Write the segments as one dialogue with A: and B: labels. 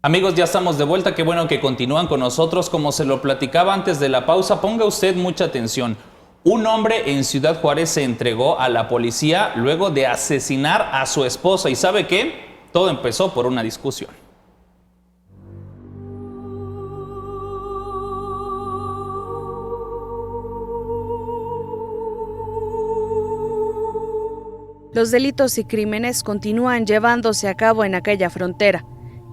A: Amigos, ya estamos de vuelta. Qué bueno que continúan con nosotros. Como se lo platicaba antes de la pausa, ponga usted mucha atención. Un hombre en Ciudad Juárez se entregó a la policía luego de asesinar a su esposa. ¿Y sabe qué? Todo empezó por una discusión.
B: Los delitos y crímenes continúan llevándose a cabo en aquella frontera.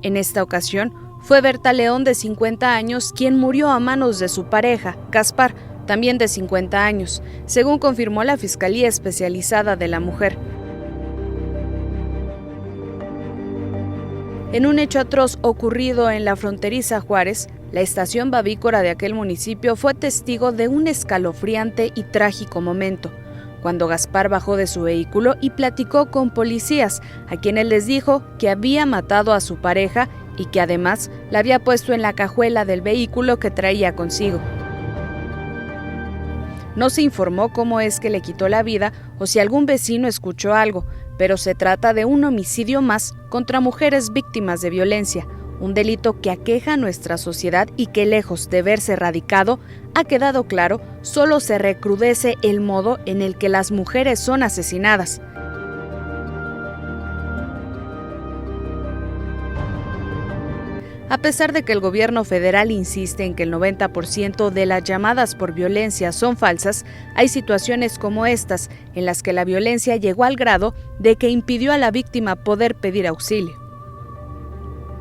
B: En esta ocasión, fue Berta León, de 50 años, quien murió a manos de su pareja, Gaspar, también de 50 años, según confirmó la Fiscalía Especializada de la Mujer. En un hecho atroz ocurrido en la fronteriza Juárez, la estación babícora de aquel municipio fue testigo de un escalofriante y trágico momento, cuando Gaspar bajó de su vehículo y platicó con policías, a quienes les dijo que había matado a su pareja y que además la había puesto en la cajuela del vehículo que traía consigo. No se informó cómo es que le quitó la vida o si algún vecino escuchó algo, pero se trata de un homicidio más contra mujeres víctimas de violencia, un delito que aqueja a nuestra sociedad y que, lejos de verse erradicado, ha quedado claro, solo se recrudece el modo en el que las mujeres son asesinadas. A pesar de que el gobierno federal insiste en que el 90% de las llamadas por violencia son falsas, hay situaciones como estas en las que la violencia llegó al grado de que impidió a la víctima poder pedir auxilio.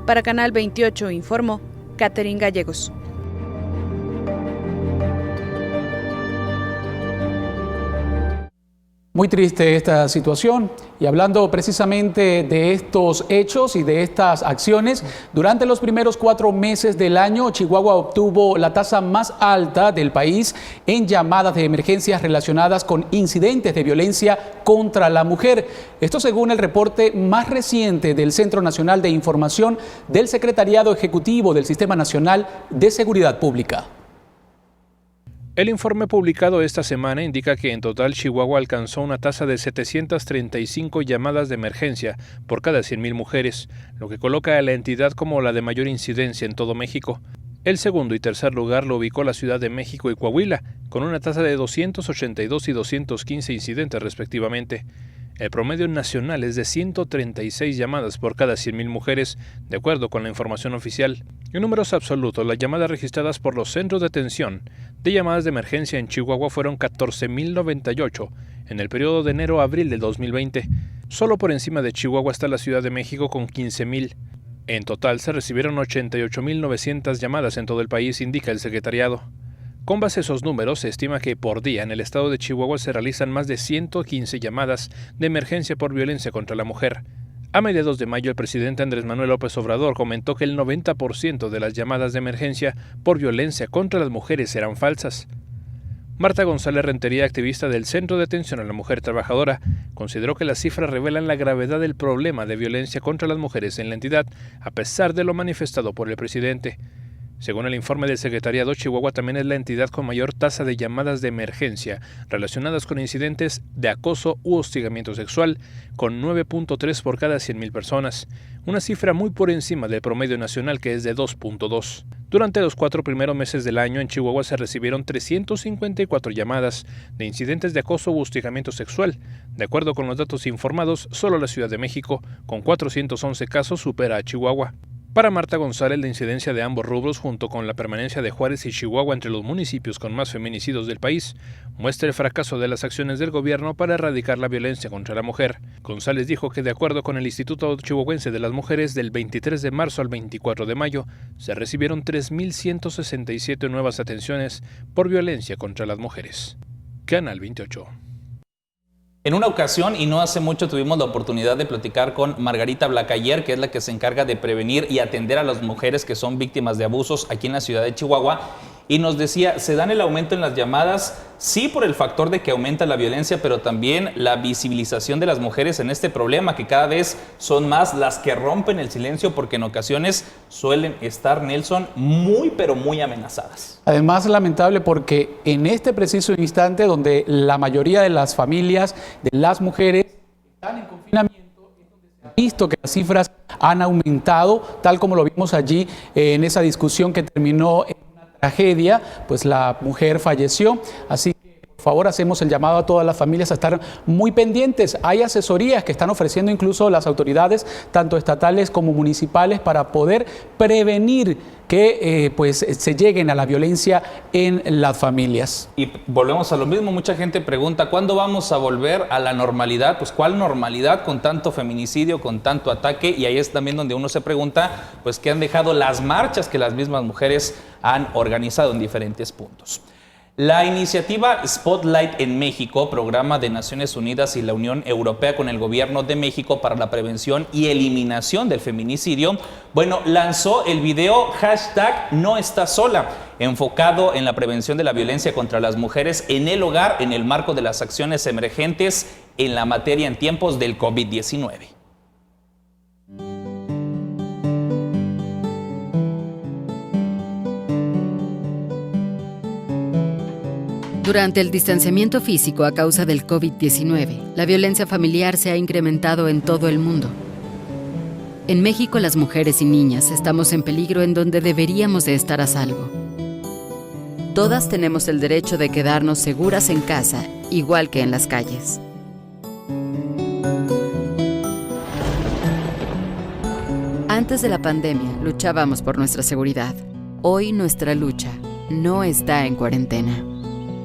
B: Para Canal 28 informó Catherine Gallegos.
C: Muy triste esta situación, y hablando precisamente de estos hechos y de estas acciones, durante los primeros 4 meses del año, Chihuahua obtuvo la tasa más alta del país en llamadas de emergencias relacionadas con incidentes de violencia contra la mujer. Esto según el reporte más reciente del Centro Nacional de Información del Secretariado Ejecutivo del Sistema Nacional de Seguridad Pública.
D: El informe publicado esta semana indica que en total Chihuahua alcanzó una tasa de 735 llamadas de emergencia por cada 100,000 mujeres, lo que coloca a la entidad como la de mayor incidencia en todo México. El segundo y tercer lugar lo ubicó la Ciudad de México y Coahuila, con una tasa de 282 y 215 incidentes respectivamente. El promedio nacional es de 136 llamadas por cada 100,000 mujeres, de acuerdo con la información oficial. En números absolutos, las llamadas registradas por los centros de atención de llamadas de emergencia en Chihuahua fueron 14,098 en el periodo de enero a abril de 2020. Solo por encima de Chihuahua está la Ciudad de México con 15,000. En total se recibieron 88,900 llamadas en todo el país, indica el secretariado. Con base a esos números, se estima que por día en el estado de Chihuahua se realizan más de 115 llamadas de emergencia por violencia contra la mujer. A mediados de mayo, el presidente Andrés Manuel López Obrador comentó que el 90% de las llamadas de emergencia por violencia contra las mujeres eran falsas. Marta González Rentería, activista del Centro de Atención a la Mujer Trabajadora, consideró que las cifras revelan la gravedad del problema de violencia contra las mujeres en la entidad, a pesar de lo manifestado por el presidente. Según el informe del secretariado, Chihuahua también es la entidad con mayor tasa de llamadas de emergencia relacionadas con incidentes de acoso u hostigamiento sexual, con 9.3 por cada 100,000 personas, una cifra muy por encima del promedio nacional, que es de 2.2. Durante los 4 primeros meses del año, en Chihuahua se recibieron 354 llamadas de incidentes de acoso u hostigamiento sexual. De acuerdo con los datos informados, solo la Ciudad de México, con 411 casos, supera a Chihuahua. Para Marta González, la incidencia de ambos rubros, junto con la permanencia de Juárez y Chihuahua entre los municipios con más feminicidios del país, muestra el fracaso de las acciones del gobierno para erradicar la violencia contra la mujer. González dijo que, de acuerdo con el Instituto Chihuahuense de las Mujeres, del 23 de marzo al 24 de mayo, se recibieron 3,167 nuevas atenciones por violencia contra las mujeres. Canal 28.
A: En una ocasión, y no hace mucho, tuvimos la oportunidad de platicar con Margarita Blacayer, que es la que se encarga de prevenir y atender a las mujeres que son víctimas de abusos aquí en la ciudad de Chihuahua. y nos decía, se dan el aumento en las llamadas, sí por el factor de que aumenta la violencia, pero también la visibilización de las mujeres en este problema, que cada vez son más las que rompen el silencio porque en ocasiones suelen estar, Nelson, muy pero muy amenazadas.
C: Además, lamentable porque en este preciso instante donde la mayoría de las familias, de las mujeres, están en confinamiento, es donde se ha visto que las cifras han aumentado, tal como lo vimos allí en esa discusión que terminó en una tragedia, pues la mujer falleció. Así que, por favor, hacemos el llamado a todas las familias a estar muy pendientes. Hay asesorías que están ofreciendo incluso las autoridades, tanto estatales como municipales, para poder prevenir que pues se lleguen a la violencia en las familias.
A: Y volvemos a lo mismo, mucha gente pregunta, ¿cuándo vamos a volver a la normalidad? Pues ¿cuál normalidad con tanto feminicidio, con tanto ataque? Y ahí es también donde uno se pregunta, pues ¿qué han dejado las marchas que las mismas mujeres han organizado en diferentes puntos? La iniciativa Spotlight en México, programa de Naciones Unidas y la Unión Europea con el Gobierno de México para la prevención y eliminación del feminicidio, lanzó el video #NoEstaSola, enfocado en la prevención de la violencia contra las mujeres en el hogar en el marco de las acciones emergentes en la materia en tiempos del COVID-19.
E: Durante el distanciamiento físico a causa del COVID-19, la violencia familiar se ha incrementado en todo el mundo. En México, las mujeres y niñas estamos en peligro en donde deberíamos de estar a salvo. Todas tenemos el derecho de quedarnos seguras en casa, igual que en las calles. Antes de la pandemia, luchábamos por nuestra seguridad. Hoy nuestra lucha no está en cuarentena.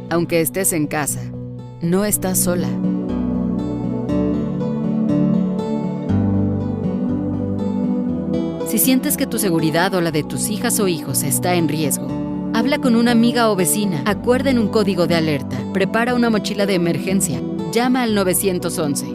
E: Aunque estés en casa, no estás sola. Si sientes que tu seguridad o la de tus hijas o hijos está en riesgo, habla con una amiga o vecina, acuerden un código de alerta, prepara una mochila de emergencia, llama al 911.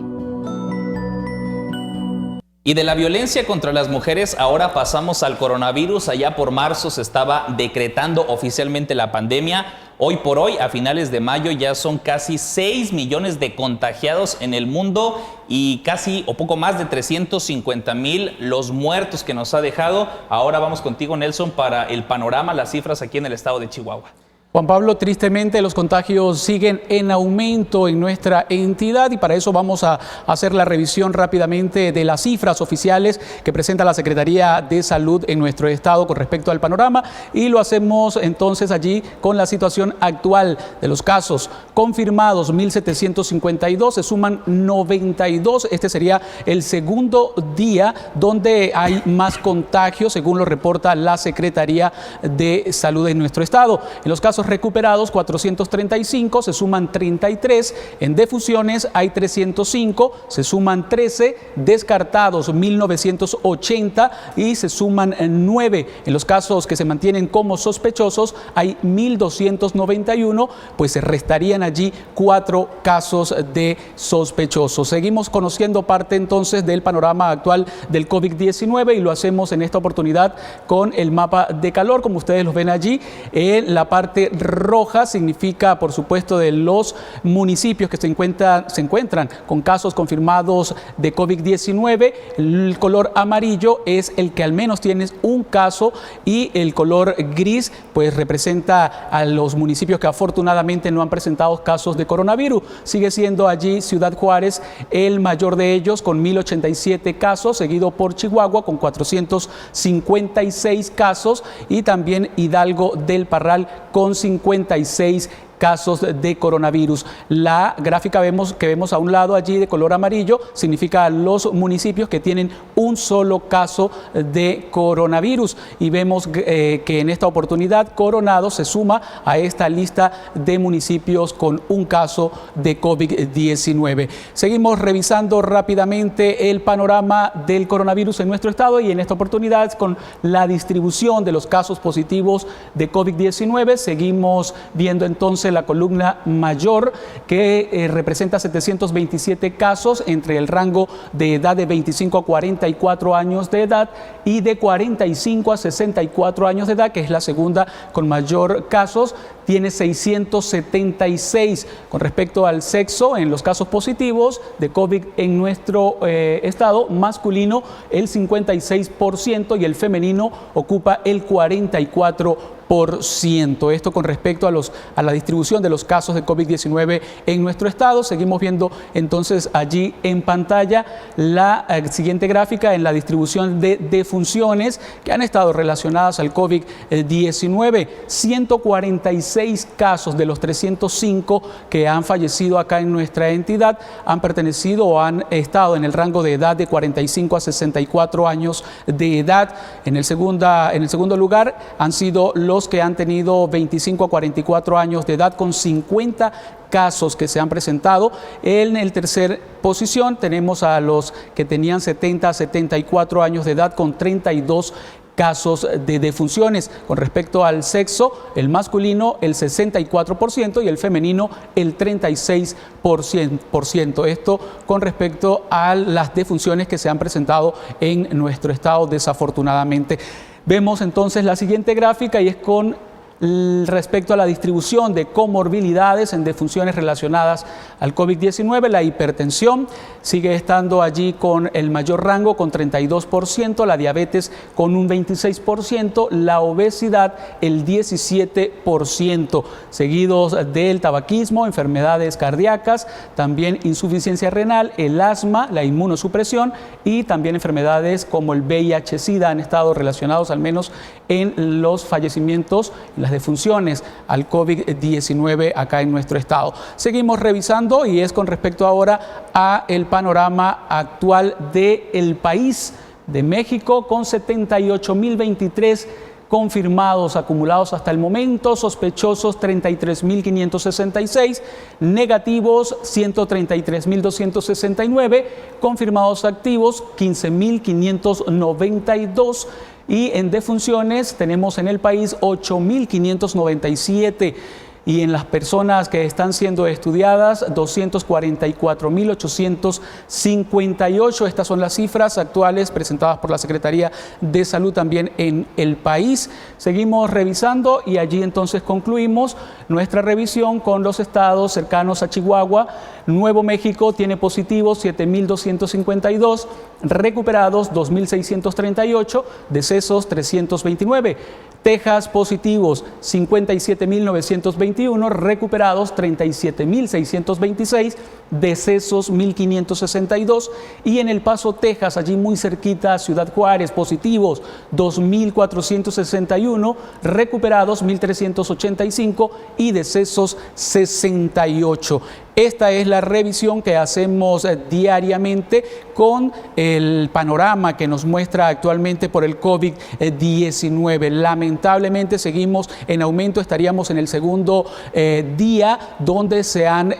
A: Y de la violencia contra las mujeres ahora pasamos al coronavirus. Allá por marzo se estaba decretando oficialmente la pandemia. Hoy por hoy, a finales de mayo, ya son casi 6 millones de contagiados en el mundo y casi o poco más de 350,000 los muertos que nos ha dejado. Ahora vamos contigo, Nelson, para el panorama, las cifras aquí en el estado de Chihuahua.
C: Juan Pablo, tristemente los contagios siguen en aumento en nuestra entidad y para eso vamos a hacer la revisión rápidamente de las cifras oficiales que presenta la Secretaría de Salud en nuestro estado con respecto al panorama y lo hacemos entonces allí con la situación actual de los casos confirmados, 1.752, se suman 92, este sería el segundo día donde hay más contagios según lo reporta la Secretaría de Salud en nuestro estado. En los casos recuperados 435, se suman 33, en defusiones hay 305, se suman 13, descartados 1980 y se suman 9. En los casos que se mantienen como sospechosos hay 1291, pues se restarían allí 4 casos de sospechosos. Seguimos conociendo parte entonces del panorama actual del COVID-19 y lo hacemos en esta oportunidad con el mapa de calor, como ustedes lo ven allí. En la parte roja significa, por supuesto, de los municipios que se encuentran con casos confirmados de COVID-19. El color amarillo es el que al menos tiene un caso y el color gris pues representa a los municipios que afortunadamente no han presentado casos de coronavirus. Sigue siendo allí Ciudad Juárez el mayor de ellos con 1.087 casos, seguido por Chihuahua con 456 casos y también Hidalgo del Parral con 56 casos de coronavirus. La gráfica que vemos a un lado allí de color amarillo significa los municipios que tienen un solo caso de coronavirus y vemos que en esta oportunidad Coronado se suma a esta lista de municipios con un caso de COVID-19. Seguimos revisando rápidamente el panorama del coronavirus en nuestro estado y en esta oportunidad con la distribución de los casos positivos de COVID-19 seguimos viendo entonces produce la columna mayor, que representa 727 casos entre el rango de edad de 25 a 44 años de edad y de 45 a 64 años de edad, que es la segunda con mayor casos, tiene 676. Con respecto al sexo, en los casos positivos de COVID en nuestro estado, masculino el 56% y el femenino ocupa el 44%. Esto con respecto a la distribución de los casos de COVID-19 en nuestro estado. Seguimos viendo entonces allí en pantalla la siguiente gráfica en la distribución de defunciones que han estado relacionadas al COVID-19. 146 casos de los 305 que han fallecido acá en nuestra entidad han pertenecido o han estado en el rango de edad de 45 a 64 años de edad. En el segundo lugar han sido los que han tenido 25 a 44 años de edad, con 50 casos que se han presentado. En el tercer posición tenemos a los que tenían 70 a 74 años de edad, con 32 casos de defunciones. Con respecto al sexo, el masculino el 64% y el femenino el 36%. Esto con respecto a las defunciones que se han presentado en nuestro estado, desafortunadamente. Vemos entonces la siguiente gráfica y es con respecto a la distribución de comorbilidades en defunciones relacionadas al COVID-19. La hipertensión sigue estando allí con el mayor rango, con 32%, la diabetes con un 26%, la obesidad el 17%, seguidos del tabaquismo, enfermedades cardíacas, también insuficiencia renal, el asma, la inmunosupresión y también enfermedades como el VIH-Sida han estado relacionados al menos en los fallecimientos, las defunciones al COVID-19 acá en nuestro estado. Seguimos revisando y es con respecto ahora a el panorama actual del país de México, con 78.023 confirmados acumulados hasta el momento, sospechosos 33.566, negativos 133.269, confirmados activos 15.592 y en defunciones tenemos en el país 8.597. Y en las personas que están siendo estudiadas, 244.858. Estas son las cifras actuales presentadas por la Secretaría de Salud también en el país. Seguimos revisando y allí entonces concluimos nuestra revisión con los estados cercanos a Chihuahua. Nuevo México tiene positivos 7.252, recuperados 2.638, decesos 329. Texas positivos 57.921, recuperados 37.626, decesos 1.562 y en El Paso, Texas, allí muy cerquita, Ciudad Juárez, positivos 2.461, recuperados 1.385 y decesos 68. Esta es la revisión que hacemos diariamente con el panorama que nos muestra actualmente por el COVID-19. Lamentablemente seguimos en aumento, estaríamos en el segundo día donde se han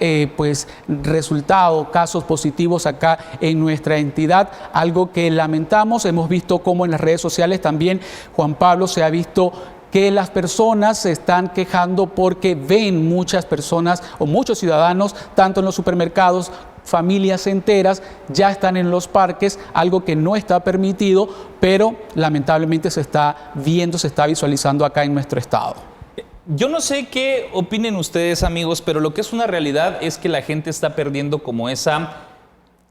C: resultado casos positivos acá en nuestra entidad, algo que lamentamos. Hemos visto cómo en las redes sociales también, Juan Pablo, se ha visto que las personas se están quejando porque ven muchas personas o muchos ciudadanos, tanto en los supermercados, familias enteras, ya están en los parques, algo que no está permitido, pero lamentablemente se está viendo, se está visualizando acá en nuestro estado.
A: Yo no sé qué opinen ustedes, amigos, pero lo que es una realidad es que la gente está perdiendo como esa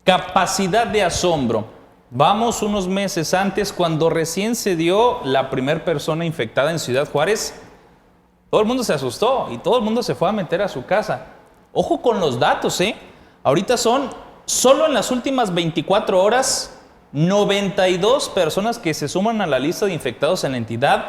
A: capacidad de asombro. Vamos unos meses antes, cuando recién se dio la primera persona infectada en Ciudad Juárez, todo el mundo se asustó y todo el mundo se fue a meter a su casa. Ojo con los datos, ¿eh? Ahorita son, solo en las últimas 24 horas, 92 personas que se suman a la lista de infectados en la entidad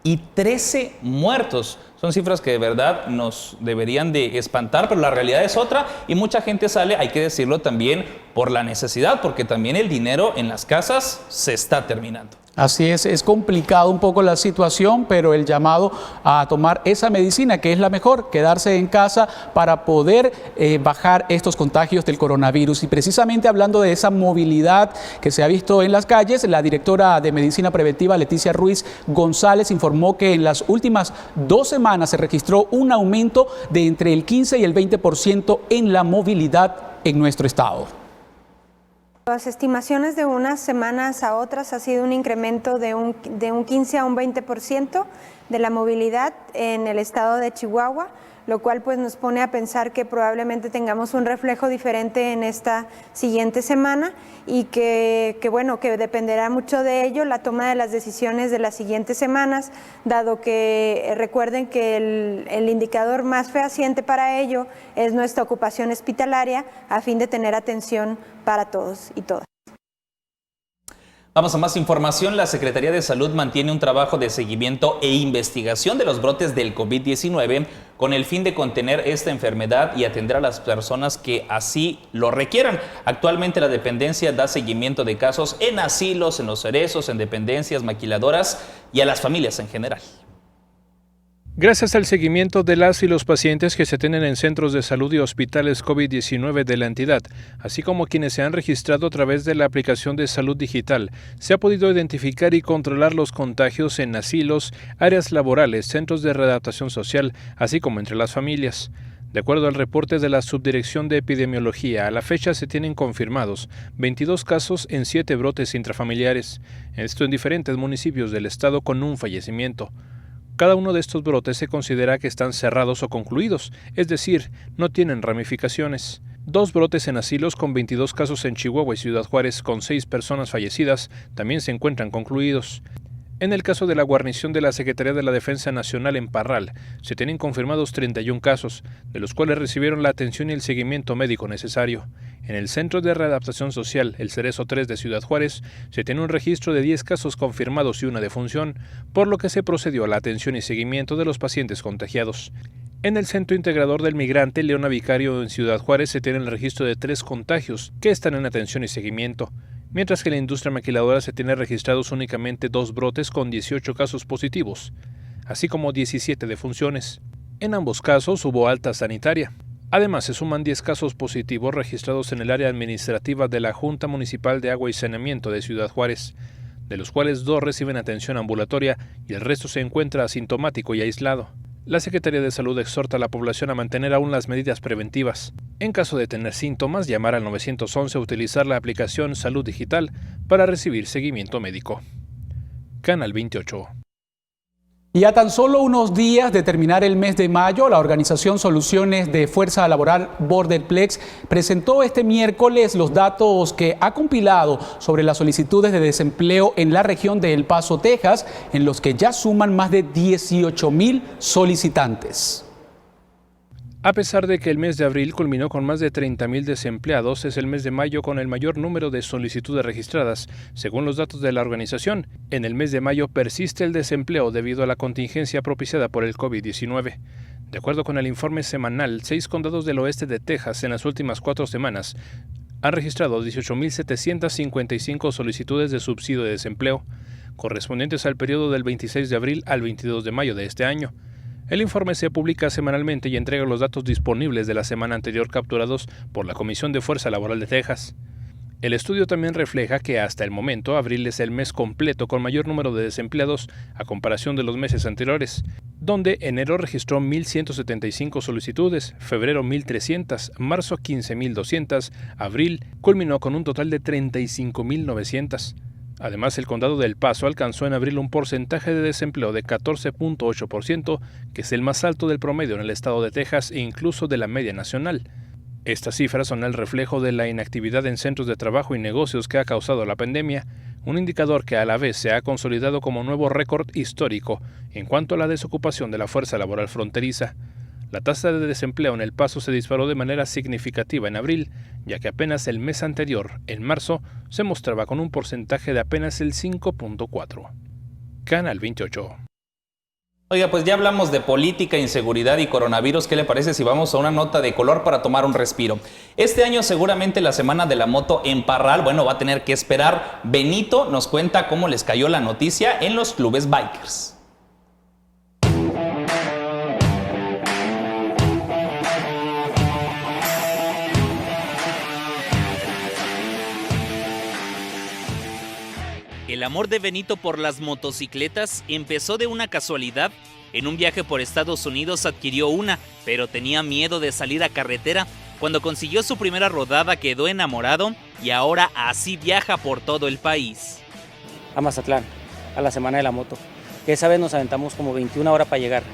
A: y 13 muertos. Son cifras que de verdad nos deberían de espantar, pero la realidad es otra y mucha gente sale, hay que decirlo también, por la necesidad, porque también el dinero en las casas se está terminando.
C: Así es complicado un poco la situación, pero el llamado a tomar esa medicina, que es la mejor, quedarse en casa para poder bajar estos contagios del coronavirus. Y precisamente hablando de esa movilidad que se ha visto en las calles, la directora de Medicina Preventiva, Leticia Ruiz González, informó que en las últimas 2 semanas se registró un aumento de entre el 15 y el 20% en la movilidad en nuestro estado.
F: Las estimaciones de unas semanas a otras ha sido un incremento de un 15 a un 20% de la movilidad en el estado de Chihuahua, lo cual pues nos pone a pensar que probablemente tengamos un reflejo diferente en esta siguiente semana y que dependerá mucho de ello la toma de las decisiones de las siguientes semanas, dado que recuerden que el indicador más fehaciente para ello es nuestra ocupación hospitalaria a fin de tener atención para todos y todas.
A: Vamos a más información. La Secretaría de Salud mantiene un trabajo de seguimiento e investigación de los brotes del COVID-19 con el fin de contener esta enfermedad y atender a las personas que así lo requieran. Actualmente la dependencia da seguimiento de casos en asilos, en los cerezos, en dependencias maquiladoras y a las familias en general.
D: Gracias al seguimiento de las y los pacientes que se atienden en centros de salud y hospitales COVID-19 de la entidad, así como quienes se han registrado a través de la aplicación de salud digital, se ha podido identificar y controlar los contagios en asilos, áreas laborales, centros de readaptación social, así como entre las familias. De acuerdo al reporte de la Subdirección de Epidemiología, a la fecha se tienen confirmados 22 casos en 7 brotes intrafamiliares, esto en diferentes municipios del estado con un fallecimiento. Cada uno de estos brotes se considera que están cerrados o concluidos, es decir, no tienen ramificaciones. 2 brotes en asilos con 22 casos en Chihuahua y Ciudad Juárez con 6 personas fallecidas también se encuentran concluidos. En el caso de la guarnición de la Secretaría de la Defensa Nacional en Parral, se tienen confirmados 31 casos, de los cuales recibieron la atención y el seguimiento médico necesario. En el Centro de Readaptación Social, el Cerezo 3 de Ciudad Juárez, se tiene un registro de 10 casos confirmados y una defunción, por lo que se procedió a la atención y seguimiento de los pacientes contagiados. En el Centro Integrador del Migrante Leona Vicario en Ciudad Juárez se tiene el registro de 3 contagios que están en atención y seguimiento, mientras que en la industria maquiladora se tiene registrados únicamente 2 brotes con 18 casos positivos, así como 17 defunciones. En ambos casos hubo alta sanitaria. Además, se suman 10 casos positivos registrados en el área administrativa de la Junta Municipal de Agua y Saneamiento de Ciudad Juárez, de los cuales 2 reciben atención ambulatoria y el resto se encuentra asintomático y aislado. La Secretaría de Salud exhorta a la población a mantener aún las medidas preventivas. En caso de tener síntomas, llamar al 911 o utilizar la aplicación Salud Digital para recibir seguimiento médico. Canal 28.
C: Y a tan solo unos días de terminar el mes de mayo, la organización Soluciones de Fuerza Laboral Borderplex presentó este miércoles los datos que ha compilado sobre las solicitudes de desempleo en la región de El Paso, Texas, en los que ya suman más de 18,000 solicitantes.
D: A pesar de que el mes de abril culminó con más de 30,000 desempleados, es el mes de mayo con el mayor número de solicitudes registradas, según los datos de la organización. En el mes de mayo persiste el desempleo debido a la contingencia propiciada por el COVID-19. De acuerdo con el informe semanal, 6 condados del oeste de Texas en las últimas 4 semanas han registrado 18,755 solicitudes de subsidio de desempleo, correspondientes al periodo del 26 de abril al 22 de mayo de este año. El informe se publica semanalmente y entrega los datos disponibles de la semana anterior capturados por la Comisión de Fuerza Laboral de Texas. El estudio también refleja que hasta el momento abril es el mes completo con mayor número de desempleados a comparación de los meses anteriores, donde enero registró 1,175 solicitudes, febrero 1,300, marzo 15,200, abril culminó con un total de 35,900. Además, el condado de El Paso alcanzó en abril un porcentaje de desempleo de 14,8%, que es el más alto del promedio en el estado de Texas e incluso de la media nacional. Estas cifras son el reflejo de la inactividad en centros de trabajo y negocios que ha causado la pandemia, un indicador que a la vez se ha consolidado como nuevo récord histórico en cuanto a la desocupación de la fuerza laboral fronteriza. La tasa de desempleo en El Paso se disparó de manera significativa en abril, ya que apenas el mes anterior, en marzo, se mostraba con un porcentaje de apenas el 5,4. Canal 28.
A: Oiga, pues ya hablamos de política, inseguridad y coronavirus. ¿Qué le parece si vamos a una nota de color para tomar un respiro? Este año seguramente la Semana de la Moto en Parral, bueno, va a tener que esperar. Benito nos cuenta cómo les cayó la noticia en los clubes bikers.
G: El amor de Benito por las motocicletas empezó de una casualidad. En un viaje por Estados Unidos adquirió una, pero tenía miedo de salir a carretera. Cuando consiguió su primera rodada quedó enamorado y ahora así viaja por todo el país.
H: A Mazatlán, a la Semana de la Moto. Esa vez nos aventamos como 21 horas para llegar,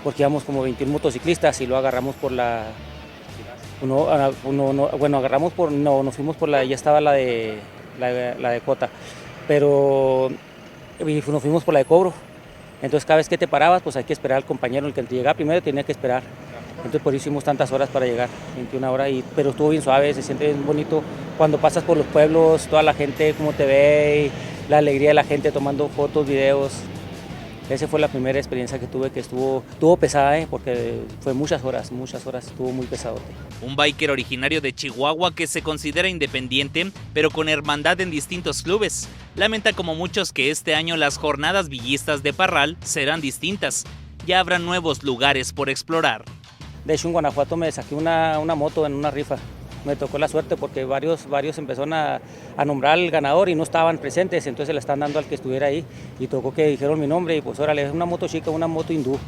H: porque íbamos como 21 motociclistas y lo agarramos por la... nos fuimos por la... ya estaba la de Cota. Pero nos fuimos por la de Cobro. Entonces cada vez que te parabas, pues hay que esperar al compañero, el que te llegaba primero tenía que esperar. Entonces por eso hicimos tantas horas para llegar, 21 horas, pero estuvo bien suave, se siente bien bonito. Cuando pasas por los pueblos, toda la gente cómo te ve, la alegría de la gente tomando fotos, videos. Esa fue la primera experiencia que tuve, que estuvo pesada, porque fue muchas horas, estuvo muy pesado.
G: Un biker originario de Chihuahua que se considera independiente, pero con hermandad en distintos clubes. Lamenta como muchos que este año las jornadas villistas de Parral serán distintas. Ya habrá nuevos lugares por explorar.
H: De hecho, en Guanajuato me saqué una moto en una rifa. Me tocó la suerte porque varios empezaron a nombrar al ganador y no estaban presentes, entonces se la están dando al que estuviera ahí y tocó que dijeron mi nombre y pues órale, es una moto chica, una moto hindú,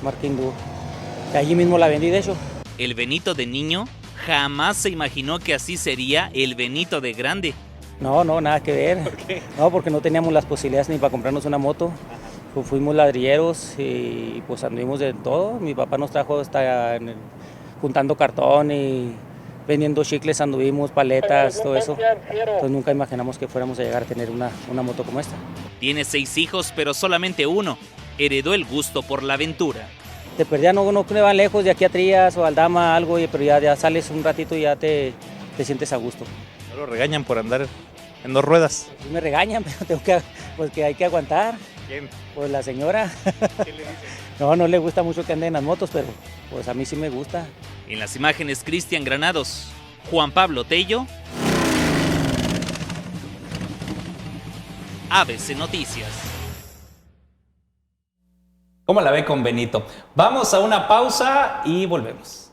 H: marca hindú. Y allí mismo la vendí, de hecho.
G: El Benito de niño jamás se imaginó que así sería el Benito de grande.
H: No, nada que ver.
G: ¿Por qué?
H: No, porque no teníamos las posibilidades ni para comprarnos una moto. Fuimos ladrilleros y pues anduvimos de todo. Mi papá nos trajo hasta juntando cartón y vendiendo chicles, anduvimos, paletas, todo eso. Entonces nunca imaginamos que fuéramos a llegar a tener una moto como esta.
G: Tiene 6 hijos, pero solamente uno. Heredó el gusto por la aventura.
H: Te perdía, no va lejos, de aquí a Trías o Aldama, algo, pero ya sales un ratito y ya te sientes a gusto.
I: ¿No lo regañan por andar en 2 ruedas?
H: Sí me regañan, pero pues que hay que aguantar.
I: ¿Quién?
H: Pues la señora.
I: ¿Qué le dicen?
H: No le gusta mucho que anden en las motos, pero pues a mí sí me gusta.
G: En las imágenes, Cristian Granados, Juan Pablo Tello, ABC Noticias.
A: ¿Cómo la ve con Benito? Vamos a una pausa y volvemos.